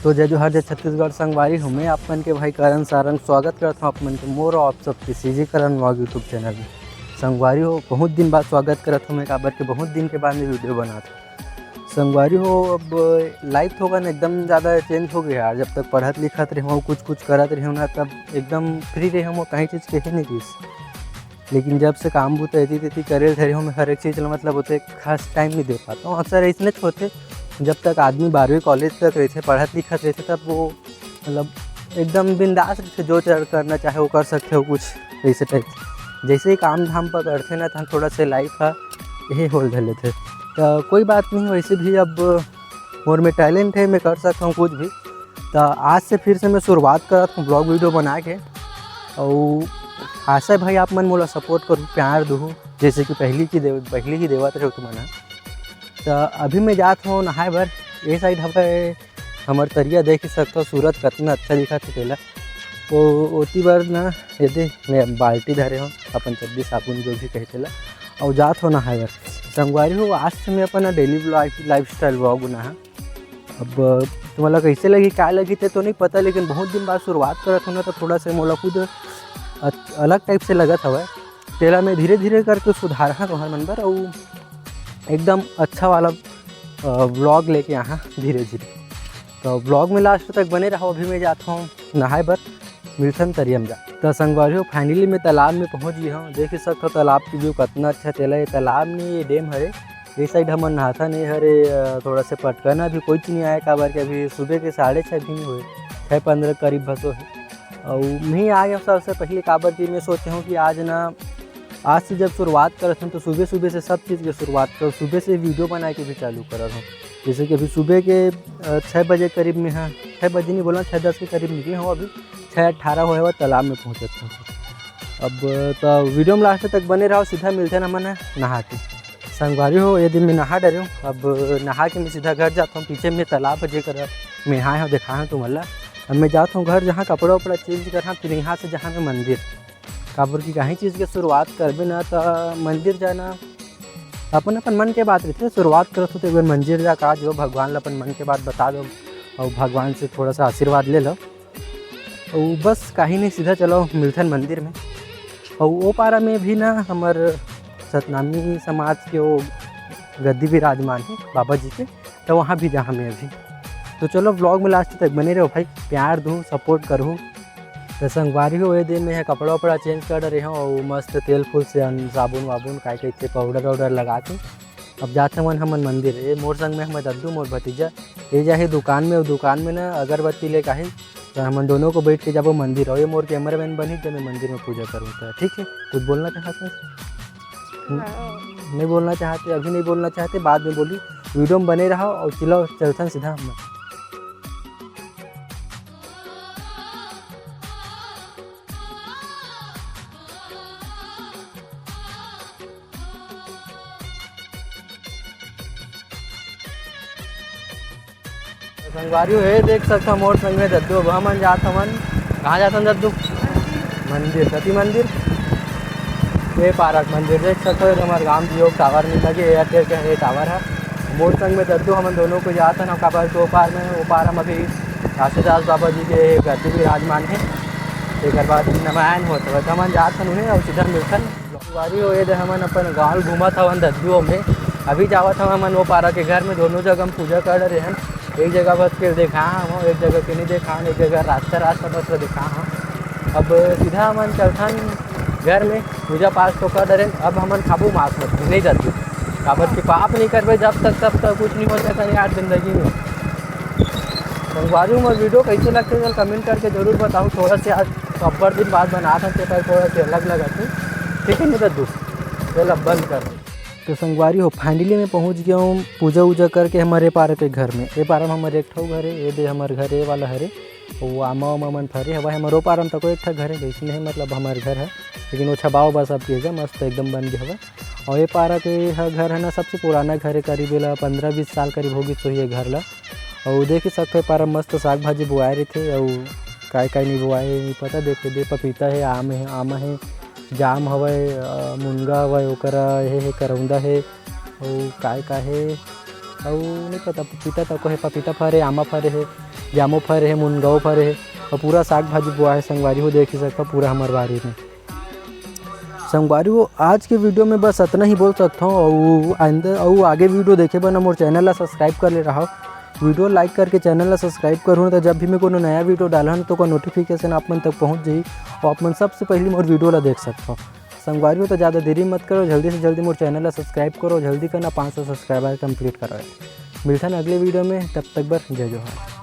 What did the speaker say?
तो जय जोहार जय छत्तीसगढ़ संगवारी हूँ मैं आपमन के भाई करण सारंग स्वागत करता हूँ आपमन के मोर और आप सबके सीजी करण व्लॉग यूट्यूब चैनल में। संगवारी हो बहुत दिन बाद स्वागत करता हूँ मैं काबर के बहुत दिन के बाद में वीडियो बनाता हूँ। संगवारी हो अब लाइफ होगा ना एकदम ज़्यादा चेंज हो गया यार। जब तक पढ़त लिखत रहे हो कुछ करत रहे हो ना तब एकदम फ्री रहे हो कहीं चीज़ के नहीं रहीस। लेकिन जब से काम बूता ऐसी तैसी करे धरे हो मैं हर एक चीज़ मतलब होते खास टाइम नहीं दे पाता हूँ। अक्सर ऐसने होते जब तक आदमी 12वीं कॉलेज तक रहते पढ़त लिखत रहते तब वो मतलब एकदम बिंदास रहते, जो करना चाहे वो कर सकते हो कुछ ऐसे टाइप। जैसे ही काम धाम पर करते ना तो थोड़ा सा लाइफ का यही होल धर लेते। तो कोई बात नहीं, वैसे भी अब मोर में टैलेंट है, मैं कर सकता हूँ कुछ भी। तो आज से फिर से मैं शुरुआत करता हूँ ब्लॉग वीडियो बना के और आशा भाई आप मन मोला सपोर्ट करूँ प्यार दूँ जैसे कि पहली की देवत रहे तुम्हारा। तो अभी मैं जाता हूँ नहाए भर। ये साइड हमें हमार तरिया देख सकता हूँ, सूरज कितना अच्छा दिखा थे तेला वो ओती बार ना यदि मैं बाल्टी धरे हूँ अपन चड्डी साबुन जो भी कहते ला और जात हो नहाए भर। संगवारी हो आज से मैं अपना डेली लाइफ स्टाइल ब्लॉग बना है। अब तुम्हारा कैसे लगी क्या लगी थे तो नहीं पता, लेकिन बहुत दिन बाद शुरुआत करत हूँ ना तो थोड़ा सा मोला खुद अलग टाइप से लगत हवा। तेला मैं धीरे धीरे करके सुधारा तुम्हारे मन पर और एकदम अच्छा वाला व्लॉग लेके यहाँ धीरे धीरे। तो व्लॉग में लास्ट तक बने रहो। अभी मैं जाता हूँ नहाए बर मिल्थन तरियम जा। तो संगवारी हो फाइनली मैं तालाब में पहुँच गया हूँ। देख सकते हो तालाब की व्यू कितना अच्छा तेला। ये तालाब नहीं ये डैम हरे। ये साइड हम नहाता नहीं हरे, थोड़ा सा पटकना भी कोई नहीं आया काबर के अभी सुबह के 6:30 भी नहीं हुए, 6:15 करीब बसो है। और मैं आ गया सबसे पहले काबर की मैं सोचे हूँ कि आज से जब शुरुआत करता हूँ तो सुबह सुबह से सब चीज़ की शुरुआत करो, सुबह से वीडियो बना के भी चालू कर रहा हूँ। जैसे कि अभी सुबह के 6 बजे करीब में, हाँ 6 बजे नहीं बोला 6:10 के करीब निकले हूँ। अभी 6:18 हुआ हुआ तालाब में पहुँचता हूँ। अब तो वीडियो में लास्ट तक बने रहो। सीधा मिलते ना मैंने नहा के। संगवारी हो यदि मैं नहा डरे हूँ, अब नहा के मैं सीधा घर जाता हूँ। पीछे में तालाब जे कर मैं नहाए हूँ दिखाए हूँ तुम्हारा। अब मैं जाता हूँ घर जहाँ कपड़ा वपड़ा चेंज कर फिर यहाँ से जहाँ मैं मंदिर काबर की कहीं चीज़ के शुरुआत करबे ना तो मंदिर जाना अपन मन के बात रहती है। शुरुआत करते तो एक बार मंदिर जा का जो भगवान ला अपन मन के बात बता दो और भगवान से थोड़ा सा आशीर्वाद ले लो और बस कहीं नहीं सीधा चलो मिल्थन मंदिर में। और वो पारा में भी ना हमार सतनामी समाज के वो गद्दी विराजमान है बाबा जी के, तो वहाँ भी जहाँ मैं अभी। तो चलो व्लॉग में लास्ट तक बने रहो भाई, प्यार दूँ सपोर्ट करूँ। तो संगवारी हो ये दिन में है कपड़ा वपड़ा चेंज कर रहे हो और मस्त तेल फूल से साबुन वाबुन काय कहते पाउडर वाउडर लगा के अब जाते मन हमन मंदिर। ये मोर संग में हम दद्दू मोर भतीजा ये जाए दुकान में, और दुकान में ना अगरबत्ती ले काहे तो हम दोनों को बैठ के जाबो मंदिर। और ये मोर कैमरा मैन बनी जब मैं मंदिर में पूजा करूँ। तो ठीक है, कुछ बोलना चाहते नहीं बोलना चाहते अभी नहीं बोलना चाहते बाद में बोली। वीडियो में बने रहो और चलो चलते सीधा हम। संगवारी है देख सकता हूँ मोर संग में दद्दू। अब हम जाता मन कहाँ जाता हूँ दद्दू? मंदिर सती मंदिर ये पारक मंदिर देख सकते हो। हमारे गाँव जियो टावर नहीं लगे एयरटेल का ये टावर है। मोर संग में दद्दू हम दोनों को जाता ना काबर तो पार में वो पार हम अभी घासीदास बाबा जी के गद्दी विराजमान है। एक बाद नमायन होता है तो हम जाता उन्हें और सीधा मिलथन संगवारी हो ये हमन अपन गाँव घूमत हवन दद्दू में। अभी जावत हम हमन वो पारा के घर में दोनों जगह हम पूजा कर रहे हैं। एक जगह बस फिर देखा हम, एक जगह के नहीं देखा, एक जगह रास्ता बस देखा हम। अब सीधा हमन चलथन घर में पूजा पाठ तो कर रहे। अब हमन खाबू मांस मछली नहीं जाती काबर की पाप नहीं करबे जब तक कुछ नहीं हो सकता यार जिंदगी में। संगवारी में वीडियो कैसे लगते चल कमेंट करके जरूर बताओ। थोड़ा से आज अब्बर दिन बाद बना सकते पर थोड़ा सा अलग लगा थे। ठीक है नहीं दद्दू चल अब बंद कर। तो संगवारी हो फाइनली मैं पहुंच गया हूँ पूजा वूजा करके हमारे पारा के घर में। ये पारा में हमारे एक ठो घर है, ये दे हमारे घर ये वाला हरे वो आमा उमा मन फरे हवा हमारे पारा में तक एक ठा घर है वैसे नहीं मतलब हमारे घर है, लेकिन वो छबाव बस अब किएगा मस्त एकदम बन गया हवा। और ये पारा के घर है ना सबसे पुराना घर है, करीब 15-20 साल करीब होगी तो ये घर ला। और देख सकते पारा मस्त साग भाजी बुआए रहे थे और काय नहीं बुआए नहीं पता। देखे दे पपीता है, आम है, जाम हवय, मुनगा हवय, ओकरा हे करौंदा है और काय है और नहीं पता पपीता तक है, पपीता फरे आमा फरे है। जामो फरे है, मुनगाओ फरे है और पूरा साग भाजी बोआ है संगवारी हो। देख ही सकता पूरा हमारे बारी में संगवारी हो। आज के वीडियो में बस इतना ही बोल सकता हूँ और अंदर और आगे वीडियो देखे बना मोर चैनल ला सब्सक्राइब कर ले रहा हो। वीडियो लाइक करके चैनल ला सब्सक्राइब करूँ तो जब भी मैं कोई नया वीडियो डाला तो का नोटिफिकेशन आप मन तक पहुँच जाई और आप मन सबसे पहले मोर वीडियो ला देख सकता हो। संगवारी हो तो ज़्यादा देरी मत करो, जल्दी से जल्दी मोर चैनल ला सब्सक्राइब करो, जल्दी करना 500 सब्सक्राइबर कंप्लीट करो। मिलता है अगले वीडियो में, तब तक बर जय जोहार।